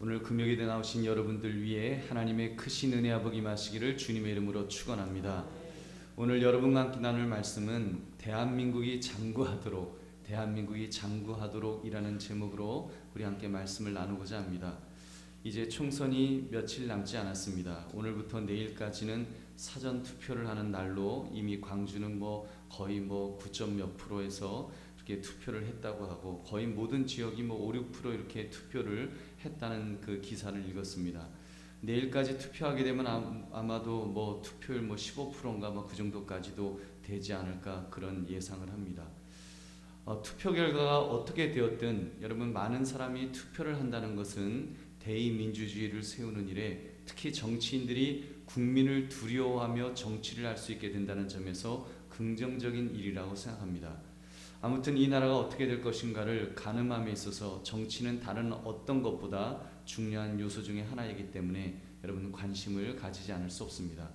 오늘 금요일에 나오신 여러분들 위해 하나님의 크신 은혜와 복이 임하시기를 주님의 이름으로 축원합니다. 오늘 여러분과 함께 나눌 말씀은 대한민국이 장구하도록 이라는 제목으로 우리 함께 말씀을 나누고자 합니다. 이제 총선이 며칠 남지 않았습니다. 오늘부터 내일까지는 사전 투표를 하는 날로 이미 광주는 거의 9점 몇 %에서 이렇게 투표를 했다고 하고 거의 모든 지역이 5, 6% 이렇게 투표를 했다는 그 기사를 읽었습니다. 내일까지 투표하게 되면 아마도 투표율 15%인가 그 정도까지도 되지 않을까 그런 예상을 합니다. 투표 결과가 어떻게 되었든 여러분, 많은 사람이 투표를 한다는 것은 대의민주주의를 세우는 일에, 특히 정치인들이 국민을 두려워하며 정치를 할 수 있게 된다는 점에서 긍정적인 일이라고 생각합니다. 아무튼 이 나라가 어떻게 될 것인가를 가늠함에 있어서 정치는 다른 어떤 것보다 중요한 요소 중에 하나이기 때문에 여러분, 관심을 가지지 않을 수 없습니다.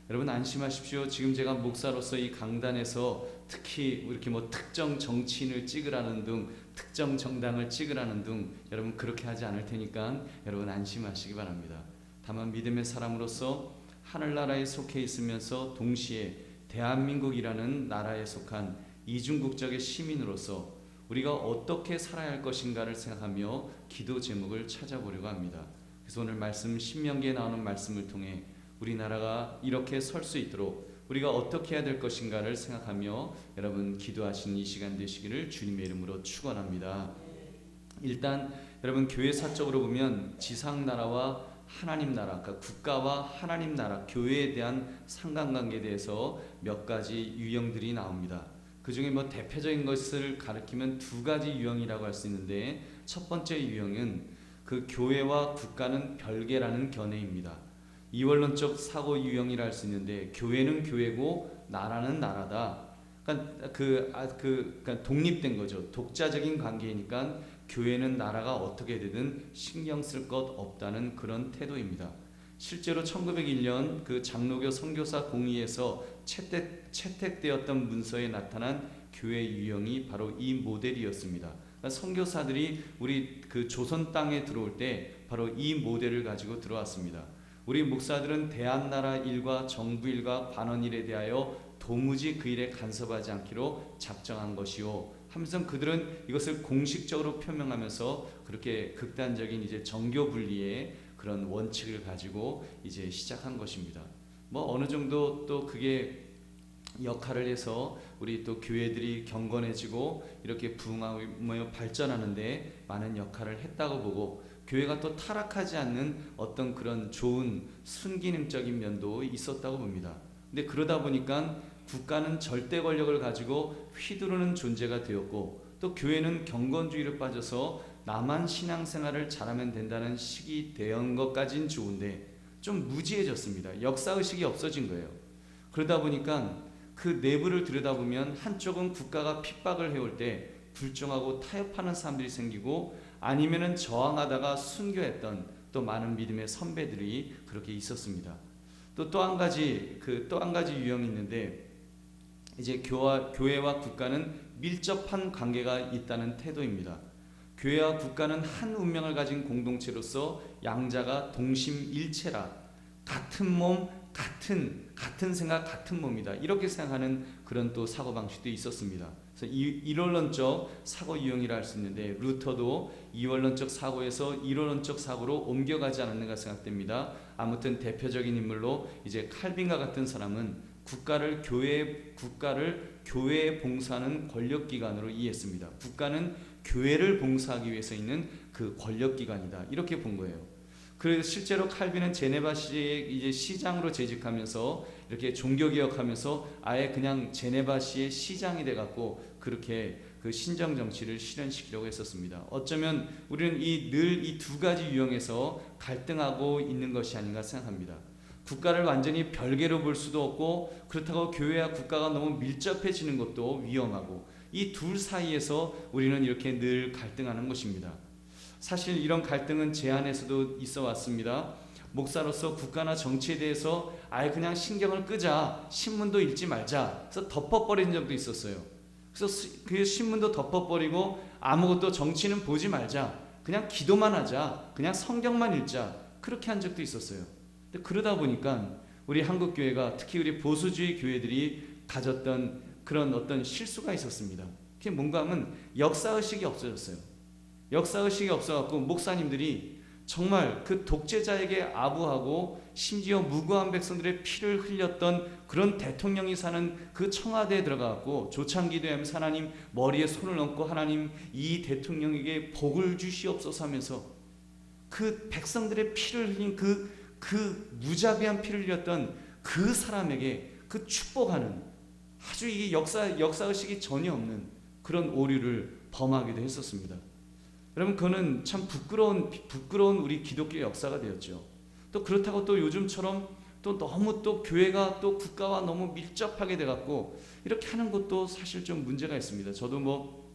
여러분, 안심하십시오. 지금 제가 목사로서 이 강단에서 특히 이렇게 특정 정치인을 찍으라는 등, 특정 정당을 찍으라는 등 여러분 그렇게 하지 않을 테니까 여러분 안심하시기 바랍니다. 다만 믿음의 사람으로서 하늘나라에 속해 있으면서 동시에 대한민국이라는 나라에 속한 이중국적의 시민으로서 우리가 어떻게 살아야 할 것인가를 생각하며 기도 제목을 찾아보려고 합니다. 그래서 오늘 말씀, 신명기에 나오는 말씀을 통해 우리나라가 이렇게 설 수 있도록 우리가 어떻게 해야 될 것인가를 생각하며 여러분 기도하시는 이 시간 되시기를 주님의 이름으로 축원합니다. 일단 여러분, 교회 사적으로 보면 지상나라와 하나님 나라, 그러니까 국가와 하나님 나라, 교회에 대한 상관관계에 대해서 몇 가지 유형들이 나옵니다. 그 중에 대표적인 것을 가리키면 두 가지 유형이라고 할 수 있는데, 첫 번째 유형은 그 교회와 국가는 별개라는 견해입니다. 이원론적 사고 유형이라 할 수 있는데, 교회는 교회고 나라는 나라다. 그러니까 독립된 거죠. 독자적인 관계이니까 교회는 나라가 어떻게 되든 신경 쓸 것 없다는 그런 태도입니다. 실제로 1901년 그 장로교 선교사 공의에서 채택되었던 문서에 나타난 교회 유형이 바로 이 모델이었습니다. 그러니까 선교사들이 우리 그 조선 땅에 들어올 때 바로 이 모델을 가지고 들어왔습니다. 우리 목사들은 대한나라 일과 정부 일과 관원 일에 대하여 도무지 그 일에 간섭하지 않기로 작정한 것이요 하면서 그들은 이것을 공식적으로 표명하면서 그렇게 극단적인 이제 정교 분리의 그런 원칙을 가지고 이제 시작한 것입니다. 어느 정도 또 그게 역할을 해서 우리 또 교회들이 경건해지고 이렇게 부흥하며 발전하는데 많은 역할을 했다고 보고, 교회가 또 타락하지 않는 어떤 그런 좋은 순기능적인 면도 있었다고 봅니다. 근데 그러다 보니까 국가는 절대 권력을 가지고 휘두르는 존재가 되었고, 또 교회는 경건주의로 빠져서 나만 신앙생활을 잘하면 된다는 식이 된 것까진 좋은데 좀 무지해졌습니다. 역사의식이 없어진 거예요. 그러다 보니까 그 내부를 들여다보면 한쪽은 국가가 핍박을 해올 때 불종하고 타협하는 사람들이 생기고, 아니면은 저항하다가 순교했던 또 많은 믿음의 선배들이 그렇게 있었습니다. 또 한 가지 유형이 있는데, 이제 교회와 국가는 밀접한 관계가 있다는 태도입니다. 교회와 국가는 한 운명을 가진 공동체로서 양자가 동심일체라, 같은 몸, 같은 생각, 같은 몸이다, 이렇게 생각하는 그런 또 사고방식도 있었습니다. 그래서 이원론적 사고 유형이라 할 수 있는데, 루터도 이원론적 사고에서 이원론적 사고로 옮겨가지 않았는가 생각됩니다. 아무튼 대표적인 인물로 이제 칼빈과 같은 사람은 국가를 교회에 봉사하는 권력기관으로 이해했습니다. 국가는 교회를 봉사하기 위해서 있는 그 권력기관이다, 이렇게 본 거예요. 그래서 실제로 칼빈은 제네바시의 이제 시장으로 재직하면서 이렇게 종교개혁하면서 아예 그냥 제네바시의 시장이 돼갖고 그렇게 그 신정 정치를 실현시키려고 했었습니다. 어쩌면 우리는 늘 이 두 가지 유형에서 갈등하고 있는 것이 아닌가 생각합니다. 국가를 완전히 별개로 볼 수도 없고, 그렇다고 교회와 국가가 너무 밀접해지는 것도 위험하고, 이 둘 사이에서 우리는 이렇게 늘 갈등하는 것입니다. 사실 이런 갈등은 제 안에서도 있어 왔습니다. 목사로서 국가나 정치에 대해서 아예 그냥 신경을 끄자, 신문도 읽지 말자, 그래서 덮어버린 적도 있었어요. 그래서 그 신문도 덮어버리고 아무것도 정치는 보지 말자, 그냥 기도만 하자, 그냥 성경만 읽자, 그렇게 한 적도 있었어요. 근데 그러다 보니까 우리 한국 교회가, 특히 우리 보수주의 교회들이 가졌던 그런 어떤 실수가 있었습니다. 그게 뭔가 하면 역사의식이 없어졌어요. 역사의식이 없어갖고 목사님들이 정말 그 독재자에게 아부하고 심지어 무고한 백성들의 피를 흘렸던 그런 대통령이 사는 그 청와대에 들어가갖고 조창기도하면서 하나님 머리에 손을 얹고 하나님 이 대통령에게 복을 주시옵소서 하면서 그 백성들의 피를 흘린 그 무자비한 피를 흘렸던 그 사람에게 그 축복하는, 아주 이게 역사의식이 전혀 없는 그런 오류를 범하기도 했었습니다. 여러분, 그거는 참 부끄러운 우리 기독교 역사가 되었죠. 또 그렇다고 또 요즘처럼 또 너무 또 교회가 또 국가와 너무 밀접하게 돼갖고 이렇게 하는 것도 사실 좀 문제가 있습니다. 저도 뭐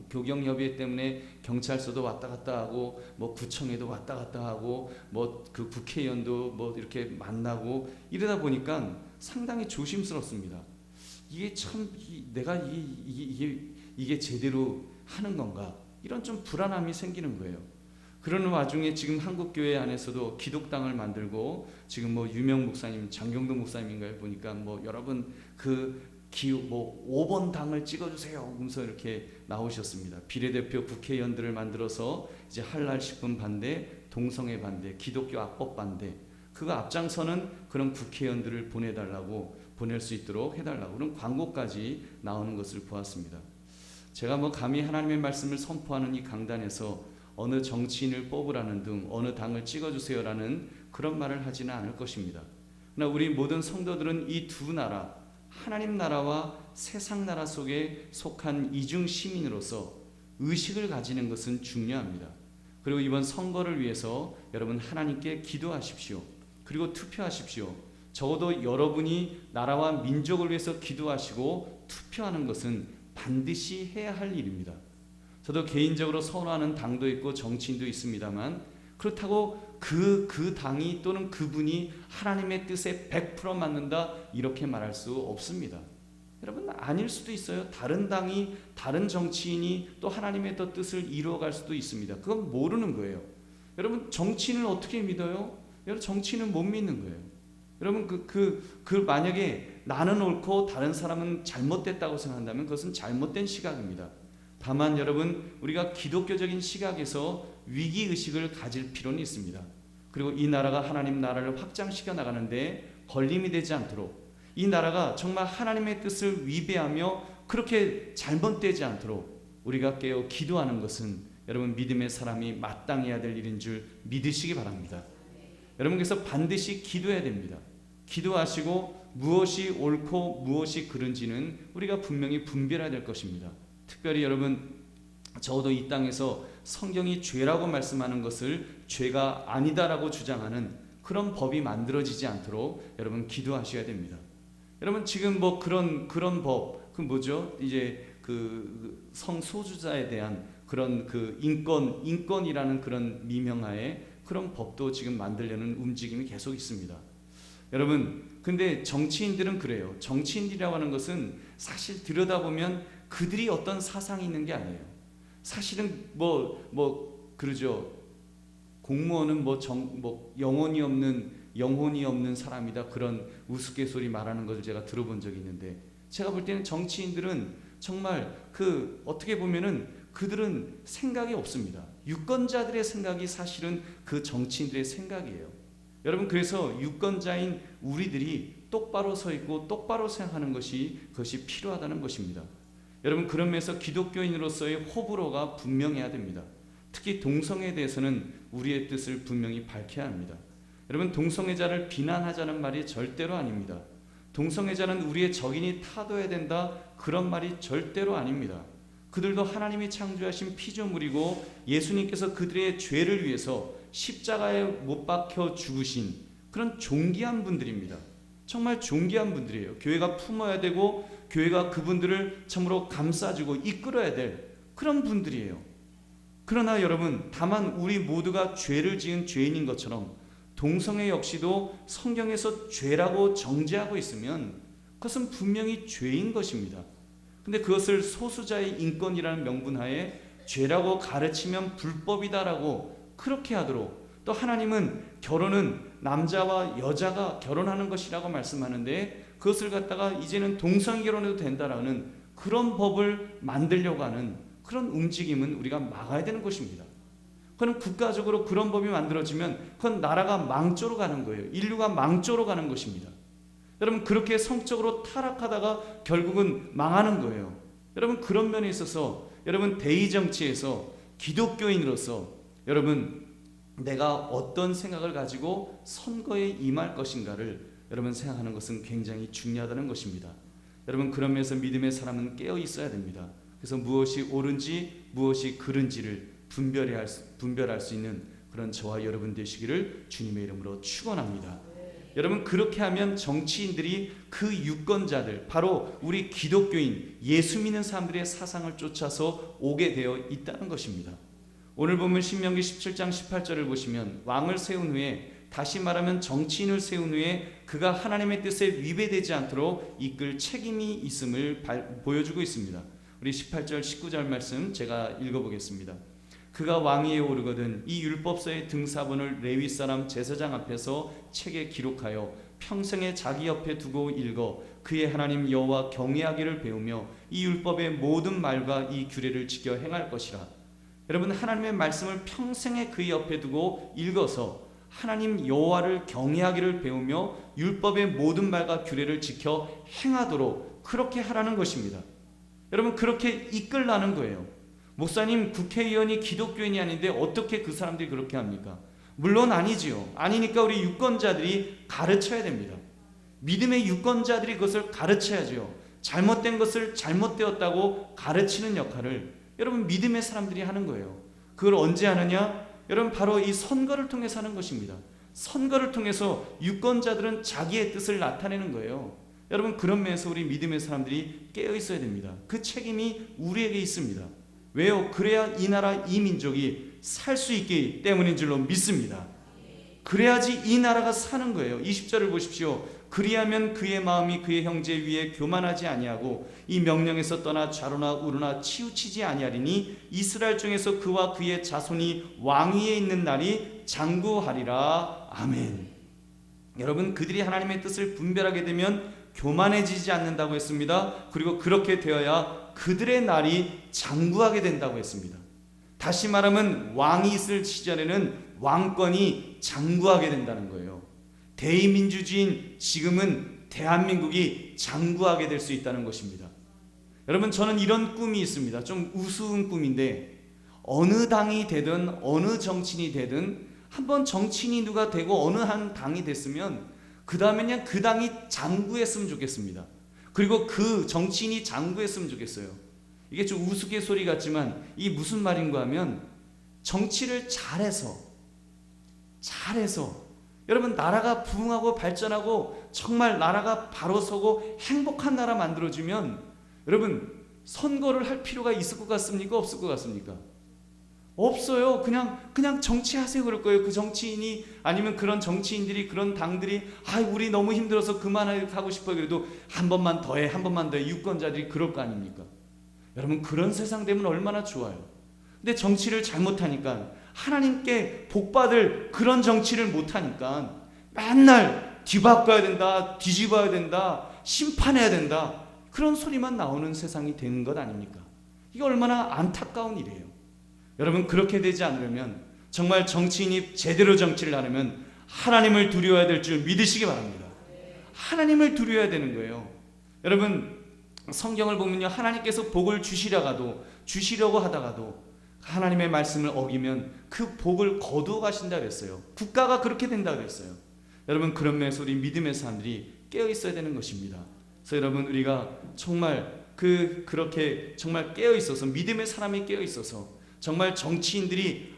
교경협의회 때문에 경찰서도 왔다 갔다 하고 뭐 구청에도 왔다 갔다 하고 뭐 그 국회의원도 뭐 이렇게 만나고 이러다 보니까 상당히 조심스럽습니다. 이게 참 내가 이게 제대로 하는 건가, 이런 좀 불안함이 생기는 거예요. 그러는 와중에 지금 한국 교회 안에서도 기독당을 만들고 지금 뭐 유명 목사님, 장경도 목사님인가요? 보니까 뭐 여러분 뭐 5번 당을 찍어주세요 하면서 이렇게 나오셨습니다. 비례대표 국회의원들을 만들어서 이제 할랄식품 반대, 동성애 반대, 기독교 악법 반대, 그거 앞장서는 그런 국회의원들을 보낼 수 있도록 해달라고 그런 광고까지 나오는 것을 보았습니다. 제가 뭐 감히 하나님의 말씀을 선포하는 이 강단에서 어느 정치인을 뽑으라는 등 어느 당을 찍어주세요라는 그런 말을 하지는 않을 것입니다. 그러나 우리 모든 성도들은 이 두 나라, 하나님 나라와 세상 나라 속에 속한 이중 시민으로서 의식을 가지는 것은 중요합니다. 그리고 이번 선거를 위해서 여러분 하나님께 기도하십시오. 그리고 투표하십시오. 적어도 여러분이 나라와 민족을 위해서 기도하시고 투표하는 것은 반드시 해야 할 일입니다. 저도 개인적으로 선호하는 당도 있고 정치인도 있습니다만 그렇다고 그 당이 또는 그분이 하나님의 뜻에 100% 맞는다 이렇게 말할 수 없습니다. 여러분, 아닐 수도 있어요. 다른 당이, 다른 정치인이 또 하나님의 뜻을 이루어갈 수도 있습니다. 그건 모르는 거예요. 여러분, 정치인을 어떻게 믿어요? 여러분, 정치인은 못 믿는 거예요. 여러분, 만약에 나는 옳고 다른 사람은 잘못됐다고 생각한다면 그것은 잘못된 시각입니다. 다만 여러분, 우리가 기독교적인 시각에서 위기의식을 가질 필요는 있습니다. 그리고 이 나라가 하나님 나라를 확장시켜 나가는데 걸림이 되지 않도록, 이 나라가 정말 하나님의 뜻을 위배하며 그렇게 잘못되지 않도록 우리가 깨어 기도하는 것은 여러분 믿음의 사람이 마땅해야 될 일인 줄 믿으시기 바랍니다. 여러분께서 반드시 기도해야 됩니다. 기도하시고 무엇이 옳고 무엇이 그른지는 우리가 분명히 분별해야 될 것입니다. 특별히 여러분, 적어도 이 땅에서 성경이 죄라고 말씀하는 것을 죄가 아니다라고 주장하는 그런 법이 만들어지지 않도록 여러분 기도하셔야 됩니다. 여러분, 지금 뭐 그런 법, 그 뭐죠? 이제 그 성소수자에 대한 그런 그 인권이라는 그런 미명하에 그런 법도 지금 만들려는 움직임이 계속 있습니다. 여러분, 근데 정치인들은 그래요. 정치인이라고 하는 것은 사실 들여다보면 그들이 어떤 사상이 있는 게 아니에요. 사실은 그러죠. 공무원은 영혼이 없는 사람이다, 그런 우스갯소리 말하는 것을 제가 들어본 적이 있는데, 제가 볼 때는 정치인들은 정말 어떻게 보면은 그들은 생각이 없습니다. 유권자들의 생각이 사실은 그 정치인들의 생각이에요. 여러분, 그래서 유권자인 우리들이 똑바로 서 있고 똑바로 생각하는 그것이 필요하다는 것입니다. 여러분, 그런 면에서 기독교인으로서의 호불호가 분명해야 됩니다. 특히 동성애에 대해서는 우리의 뜻을 분명히 밝혀야 합니다. 여러분, 동성애자를 비난하자는 말이 절대로 아닙니다. 동성애자는 우리의 적인이 타도해야 된다, 그런 말이 절대로 아닙니다. 그들도 하나님이 창조하신 피조물이고 예수님께서 그들의 죄를 위해서 십자가에 못 박혀 죽으신 그런 존귀한 분들입니다. 정말 존귀한 분들이에요. 교회가 품어야 되고 교회가 그분들을 참으로 감싸주고 이끌어야 될 그런 분들이에요. 그러나 여러분, 다만 우리 모두가 죄를 지은 죄인인 것처럼 동성애 역시도 성경에서 죄라고 정죄하고 있으면 그것은 분명히 죄인 것입니다. 근데 그것을 소수자의 인권이라는 명분하에 죄라고 가르치면 불법이다라고 그렇게 하도록, 또 하나님은 결혼은 남자와 여자가 결혼하는 것이라고 말씀하는데 그것을 갖다가 이제는 동성 결혼해도 된다라는 그런 법을 만들려고 하는 그런 움직임은 우리가 막아야 되는 것입니다. 그건 국가적으로 그런 법이 만들어지면 그건 나라가 망조로 가는 거예요. 인류가 망조로 가는 것입니다. 여러분, 그렇게 성적으로 타락하다가 결국은 망하는 거예요. 여러분, 그런 면에 있어서 여러분, 대의 정치에서 기독교인으로서 여러분, 내가 어떤 생각을 가지고 선거에 임할 것인가를 여러분 생각하는 것은 굉장히 중요하다는 것입니다. 여러분, 그런 면에서 믿음의 사람은 깨어 있어야 됩니다. 그래서 무엇이 옳은지 무엇이 그른지를 분별할 수 있는 그런 저와 여러분 되시기를 주님의 이름으로 축원합니다. 여러분, 그렇게 하면 정치인들이 그 유권자들, 바로 우리 기독교인 예수 믿는 사람들의 사상을 쫓아서 오게 되어 있다는 것입니다. 오늘 보면 신명기 17장 18절을 보시면 왕을 세운 후에, 다시 말하면 정치인을 세운 후에 그가 하나님의 뜻에 위배되지 않도록 이끌 책임이 있음을 보여주고 있습니다. 우리 18절 19절 말씀 제가 읽어보겠습니다. 그가 왕위에 오르거든 이 율법서의 등사본을 레위 사람 제사장 앞에서 책에 기록하여 평생에 자기 옆에 두고 읽어 그의 하나님 여호와 경외하기를 배우며 이 율법의 모든 말과 이 규례를 지켜 행할 것이라. 여러분, 하나님의 말씀을 평생에 그 옆에 두고 읽어서 하나님 여호와를 경외하기를 배우며 율법의 모든 말과 규례를 지켜 행하도록 그렇게 하라는 것입니다. 여러분, 그렇게 이끌라는 거예요. 목사님, 국회의원이 기독교인이 아닌데 어떻게 그 사람들이 그렇게 합니까? 물론 아니지요. 아니니까 우리 유권자들이 가르쳐야 됩니다. 믿음의 유권자들이 그것을 가르쳐야죠. 잘못된 것을 잘못되었다고 가르치는 역할을 여러분, 믿음의 사람들이 하는 거예요. 그걸 언제 하느냐? 여러분, 바로 이 선거를 통해서 하는 것입니다. 선거를 통해서 유권자들은 자기의 뜻을 나타내는 거예요. 여러분, 그런 면에서 우리 믿음의 사람들이 깨어 있어야 됩니다. 그 책임이 우리에게 있습니다. 왜요? 그래야 이 나라 이 민족이 살 수 있기 때문인 줄로 믿습니다. 그래야지 이 나라가 사는 거예요. 20절을 보십시오. 그리하면 그의 마음이 그의 형제 위에 교만하지 아니하고 이 명령에서 떠나 좌로나 우로나 치우치지 아니하리니 이스라엘 중에서 그와 그의 자손이 왕위에 있는 날이 장구하리라. 아멘. 여러분, 그들이 하나님의 뜻을 분별하게 되면 교만해지지 않는다고 했습니다. 그리고 그렇게 되어야 그들의 날이 장구하게 된다고 했습니다. 다시 말하면 왕이 있을 시절에는 왕권이 장구하게 된다는 거예요. 대의민주주의인 지금은 대한민국이 장구하게 될 수 있다는 것입니다. 여러분, 저는 이런 꿈이 있습니다. 좀 우스운 꿈인데, 어느 당이 되든 어느 정치인이 되든 한번 정치인이 누가 되고 어느 한 당이 됐으면 그 다음에는 그 당이 장구했으면 좋겠습니다. 그리고 그 정치인이 장구했으면 좋겠어요. 이게 좀 우스갯소리 같지만 이게 무슨 말인가 하면, 정치를 잘해서 여러분, 나라가 부흥하고 발전하고 정말 나라가 바로 서고 행복한 나라 만들어주면 여러분, 선거를 할 필요가 있을 것 같습니까? 없을 것 같습니까? 없어요. 그냥 정치하세요 그럴 거예요. 그 정치인이, 아니면 그런 정치인들이, 그런 당들이 우리 너무 힘들어서 그만하고 싶어요. 그래도 한 번만 더 해, 한 번만 더 해. 유권자들이 그럴 거 아닙니까? 여러분, 그런 세상 되면 얼마나 좋아요. 근데 정치를 잘못하니까, 하나님께 복받을 그런 정치를 못하니까 맨날 뒤바꿔야 된다, 뒤집어야 된다, 심판해야 된다, 그런 소리만 나오는 세상이 되는 것 아닙니까? 이게 얼마나 안타까운 일이에요. 여러분, 그렇게 되지 않으려면, 정말 정치인이 제대로 정치를 하려면 하나님을 두려워야 될 줄 믿으시기 바랍니다. 하나님을 두려워야 되는 거예요. 여러분, 성경을 보면요, 하나님께서 복을 주시려고 하다가도 하나님의 말씀을 어기면 그 복을 거두어 가신다 그랬어요. 국가가 그렇게 된다 그랬어요. 여러분, 그런 면에서 우리 믿음의 사람들이 깨어 있어야 되는 것입니다. 그래서 여러분, 우리가 정말 그렇게 정말 깨어 있어서, 믿음의 사람이 깨어 있어서, 정말 정치인들이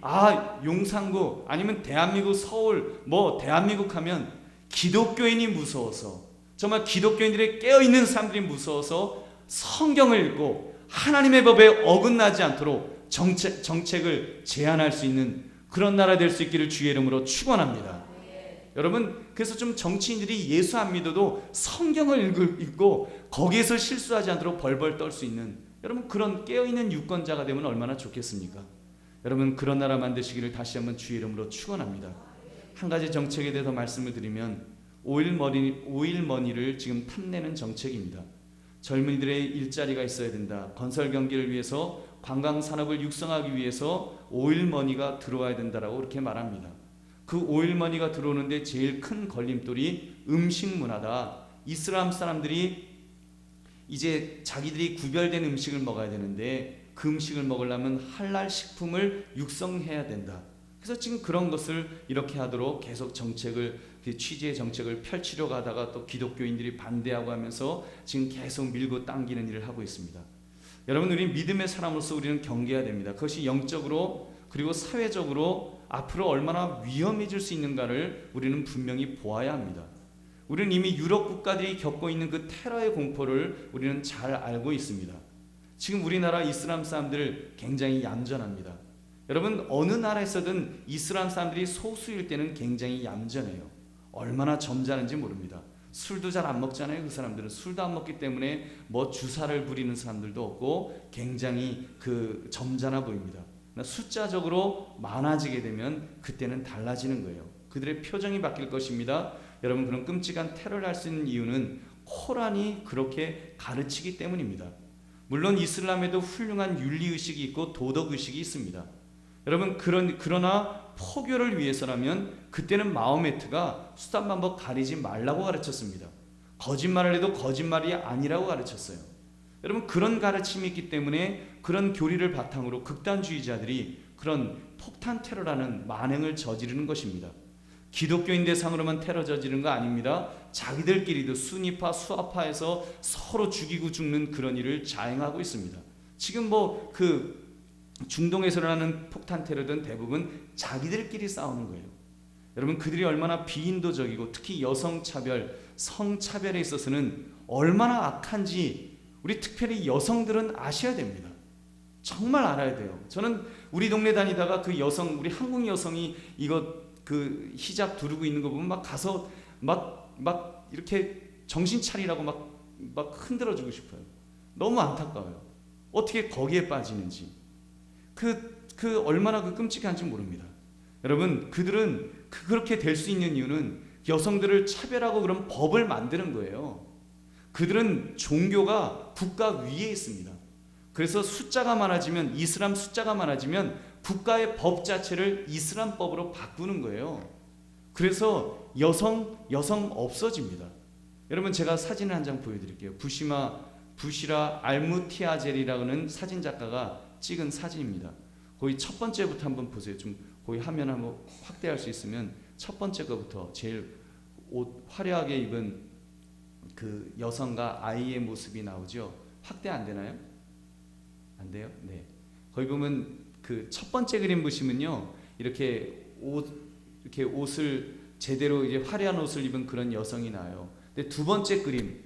용산구 아니면 대한민국 서울 대한민국 하면 기독교인이 무서워서, 정말 기독교인들이 깨어있는 사람들이 무서워서 성경을 읽고 하나님의 법에 어긋나지 않도록 정책을 제안할 수 있는 그런 나라 될 수 있기를 주의 이름으로 축원합니다. 여러분, 그래서 좀 정치인들이 예수 안 믿어도 성경을 읽고 거기에서 실수하지 않도록 벌벌 떨 수 있는 여러분 그런 깨어있는 유권자가 되면 얼마나 좋겠습니까? 여러분 그런 나라 만드시기를 다시 한번 주의 이름으로 축원합니다. 한 가지 정책에 대해서 말씀을 드리면 오일머니를 지금 탐내는 정책입니다. 젊은이들의 일자리가 있어야 된다. 건설 경기를 위해서 관광 산업을 육성하기 위해서 오일머니가 들어와야 된다라고 그렇게 말합니다. 그 오일머니가 들어오는데 제일 큰 걸림돌이 음식 문화다. 이슬람 사람들이 이제 자기들이 구별된 음식을 먹어야 되는데 그 음식을 먹으려면 할랄 식품을 육성해야 된다. 그래서 지금 그런 것을 이렇게 하도록 계속 취지의 정책을 펼치려고 하다가 또 기독교인들이 반대하고 하면서 지금 계속 밀고 당기는 일을 하고 있습니다. 여러분 우리 믿음의 사람으로서 우리는 경계해야 됩니다. 그것이 영적으로 그리고 사회적으로 앞으로 얼마나 위험해질 수 있는가를 우리는 분명히 보아야 합니다. 우리는 이미 유럽 국가들이 겪고 있는 그 테러의 공포를 우리는 잘 알고 있습니다. 지금 우리나라 이슬람 사람들 굉장히 얌전합니다. 여러분 어느 나라에서든 이슬람 사람들이 소수일 때는 굉장히 얌전해요. 얼마나 점잖은지 모릅니다. 술도 잘 안 먹잖아요. 그 사람들은 술도 안 먹기 때문에 뭐 주사를 부리는 사람들도 없고 굉장히 그 점잖아 보입니다. 숫자적으로 많아지게 되면 그때는 달라지는 거예요. 그들의 표정이 바뀔 것입니다. 여러분 그런 끔찍한 테러를 할 수 있는 이유는 코란이 그렇게 가르치기 때문입니다. 물론 이슬람에도 훌륭한 윤리의식이 있고 도덕의식이 있습니다. 여러분 그러나 포교를 위해서라면 그때는 마호메트가 수단 방법 가리지 말라고 가르쳤습니다. 거짓말을 해도 거짓말이 아니라고 가르쳤어요. 여러분 그런 가르침이 있기 때문에 그런 교리를 바탕으로 극단주의자들이 그런 폭탄 테러라는 만행을 저지르는 것입니다. 기독교인 대상으로만 테러 저지르는 거 아닙니다. 자기들끼리도 순위파 수아파에서 서로 죽이고 죽는 그런 일을 자행하고 있습니다. 지금 뭐 그 중동에서 일어나는 폭탄 테러든 대부분 자기들끼리 싸우는 거예요. 여러분 그들이 얼마나 비인도적이고 특히 여성차별, 성차별에 있어서는 얼마나 악한지 우리 특별히 여성들은 아셔야 됩니다. 정말 알아야 돼요. 저는 우리 동네 다니다가 그 여성, 우리 한국 여성이 이거 그 히잡 두르고 있는 거 보면 막 가서 막 이렇게 정신 차리라고 막 흔들어주고 싶어요. 너무 안타까워요. 어떻게 거기에 빠지는지. 그 얼마나 그 끔찍한지 모릅니다. 여러분 그들은 그렇게 될 수 있는 이유는 여성들을 차별하고 그런 법을 만드는 거예요. 그들은 종교가 국가 위에 있습니다. 그래서 숫자가 많아지면 이슬람 숫자가 많아지면 국가의 법 자체를 이슬람법으로 바꾸는 거예요. 그래서 여성 없어집니다. 여러분 제가 사진을 한 장 보여드릴게요. 부시라 알무티아젤이라는 사진 작가가 찍은 사진입니다. 거기 첫 번째부터 한번 보세요. 좀 거기 화면 한번 확대할 수 있으면 첫 번째 거부터 제일 옷 화려하게 입은 그 여성과 아이의 모습이 나오죠. 확대 안 되나요? 안 돼요? 네. 거기 보면 그 첫 번째 그림 보시면요, 이렇게 옷을 제대로 이제 화려한 옷을 입은 그런 여성이 나와요. 근데 두 번째 그림,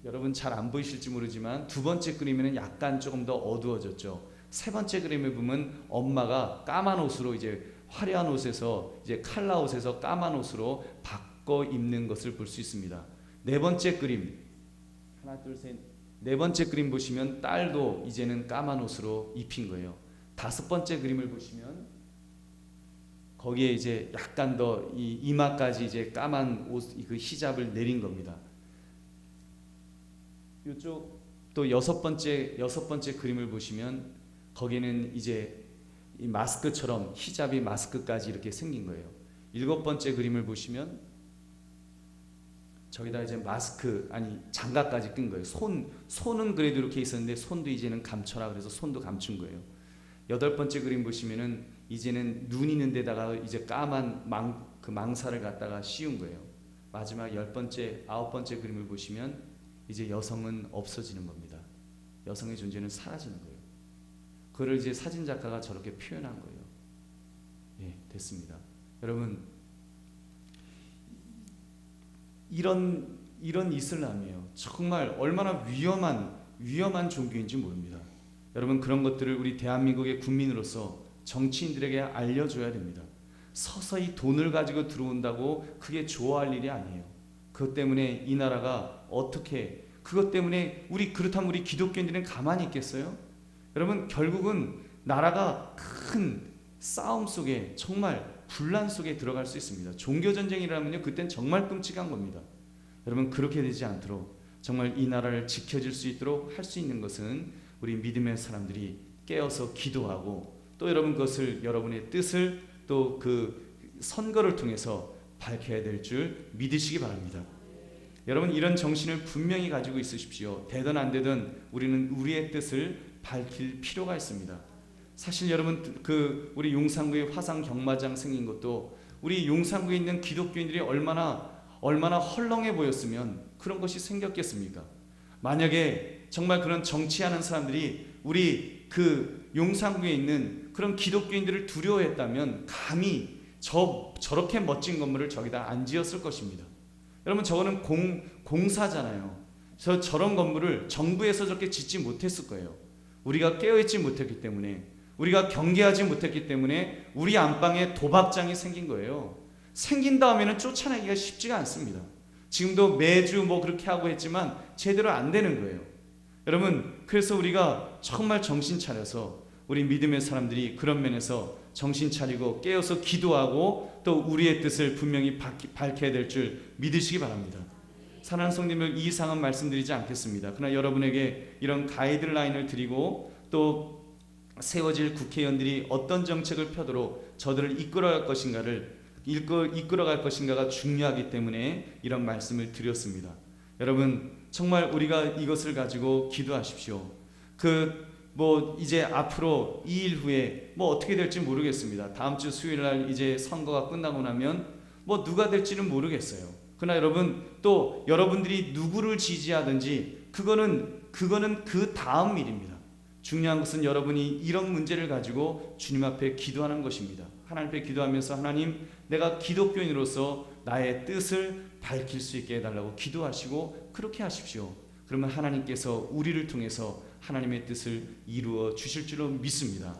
여러분 잘 안 보이실지 모르지만 두 번째 그림에는 약간 조금 더 어두워졌죠. 세 번째 그림에 보면 엄마가 까만 옷으로 이제 화려한 옷에서 이제 칼라 옷에서 까만 옷으로 바꿔 입는 것을 볼 수 있습니다. 네 번째 그림, 하나 둘 셋, 네 번째 그림 보시면 딸도 이제는 까만 옷으로 입힌 거예요. 다섯 번째 그림을 보시면 거기에 이제 약간 더 이 이마까지 이제 까만 옷 그 히잡을 내린 겁니다. 이쪽 또 여섯 번째 그림을 보시면 거기는 이제 이 마스크처럼 히잡이 마스크까지 이렇게 생긴 거예요. 일곱 번째 그림을 보시면 저기다 이제 마스크 아니 장갑까지 낀 거예요. 손은 그래도 이렇게 있었는데 손도 이제는 감춰라 그래서 손도 감춘 거예요. 여덟 번째 그림 보시면은 이제는 눈 있는 데다가 이제 까만 망사를 갖다가 씌운 거예요. 마지막 아홉 번째 그림을 보시면 이제 여성은 없어지는 겁니다. 여성의 존재는 사라지는 거예요. 그걸 이제 사진 작가가 저렇게 표현한 거예요. 예, 됐습니다. 여러분, 이런 이슬람이에요. 정말 얼마나 위험한 종교인지 모릅니다. 여러분 그런 것들을 우리 대한민국의 국민으로서 정치인들에게 알려줘야 됩니다. 서서히 돈을 가지고 들어온다고 그게 좋아할 일이 아니에요. 그것 때문에 이 나라가 어떻게 그것 때문에 그렇다면 우리 기독교인들은 가만히 있겠어요? 여러분, 결국은 나라가 큰 싸움 속에, 정말 분란 속에 들어갈 수 있습니다. 종교 전쟁이라면요, 그땐 정말 끔찍한 겁니다. 여러분, 그렇게 되지 않도록 정말 이 나라를 지켜줄 수 있도록 할 수 있는 것은 우리 믿음의 사람들이 깨어서 기도하고, 또 여러분 그것을, 여러분의 뜻을 또 그 선거를 통해서 밝혀야 될 줄 믿으시기 바랍니다. 여러분, 이런 정신을 분명히 가지고 있으십시오. 되든 안 되든 우리는 우리의 뜻을 밝힐 필요가 있습니다. 사실 여러분, 우리 용산구의 화상 경마장 생긴 것도 우리 용산구에 있는 기독교인들이 얼마나 헐렁해 보였으면 그런 것이 생겼겠습니까? 만약에 정말 그런 정치하는 사람들이 우리 용산구에 있는 그런 기독교인들을 두려워했다면 감히 저렇게 멋진 건물을 저기다 안 지었을 것입니다. 여러분, 저거는 공사잖아요. 저런 건물을 정부에서 저렇게 짓지 못했을 거예요. 우리가 깨어있지 못했기 때문에, 우리가 경계하지 못했기 때문에 우리 안방에 도박장이 생긴 거예요. 생긴 다음에는 쫓아내기가 쉽지가 않습니다. 지금도 매주 그렇게 하고 했지만 제대로 안 되는 거예요. 여러분, 그래서 우리가 정말 정신 차려서 우리 믿음의 사람들이 그런 면에서 정신 차리고 깨어서 기도하고 또 우리의 뜻을 분명히 밝혀야 될 줄 믿으시기 바랍니다. 사랑하는 성도님들, 이 이상은 말씀드리지 않겠습니다. 그러나 여러분에게 이런 가이드라인을 드리고 또 세워질 국회의원들이 어떤 정책을 펴도록 저들을 이끌어갈 것인가가 중요하기 때문에 이런 말씀을 드렸습니다. 여러분, 정말 우리가 이것을 가지고 기도하십시오. 이제 앞으로 2일 후에 어떻게 될지 모르겠습니다. 다음 주 수요일 날 이제 선거가 끝나고 나면 누가 될지는 모르겠어요. 그러나 여러분, 또 여러분들이 누구를 지지하든지 그거는 그 다음 일입니다. 중요한 것은 여러분이 이런 문제를 가지고 주님 앞에 기도하는 것입니다. 하나님 앞에 기도하면서, 하나님, 내가 기독교인으로서 나의 뜻을 밝힐 수 있게 해달라고 기도하시고 그렇게 하십시오. 그러면 하나님께서 우리를 통해서 하나님의 뜻을 이루어 주실 줄로 믿습니다.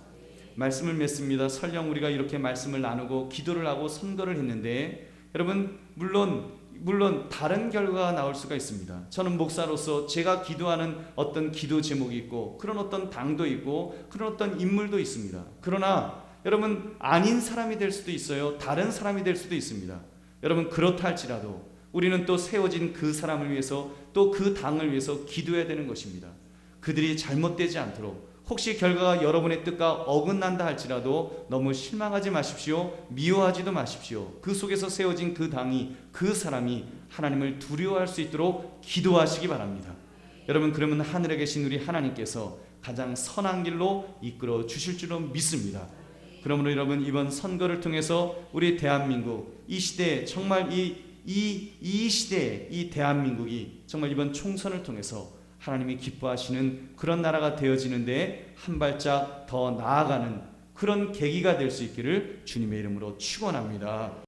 말씀을 맺습니다. 설령 우리가 이렇게 말씀을 나누고 기도를 하고 선거를 했는데, 여러분, 물론 다른 결과가 나올 수가 있습니다. 저는 목사로서 제가 기도하는 어떤 기도 제목이 있고, 그런 어떤 당도 있고, 그런 어떤 인물도 있습니다. 그러나 여러분, 아닌 사람이 될 수도 있어요. 다른 사람이 될 수도 있습니다. 여러분, 그렇다 할지라도 우리는 또 세워진 그 사람을 위해서, 또 그 당을 위해서 기도해야 되는 것입니다. 그들이 잘못되지 않도록, 혹시 결과가 여러분의 뜻과 어긋난다 할지라도 너무 실망하지 마십시오. 미워하지도 마십시오. 그 속에서 세워진 그 당이, 그 사람이 하나님을 두려워할 수 있도록 기도하시기 바랍니다. 여러분, 그러면 하늘에 계신 우리 하나님께서 가장 선한 길로 이끌어 주실 줄로 믿습니다. 그러므로 여러분, 이번 선거를 통해서 우리 대한민국, 이 시대에 정말 이 시대에 이 대한민국이 정말 이번 총선을 통해서 하나님이 기뻐하시는 그런 나라가 되어지는데 한 발짝 더 나아가는 그런 계기가 될 수 있기를 주님의 이름으로 축원합니다.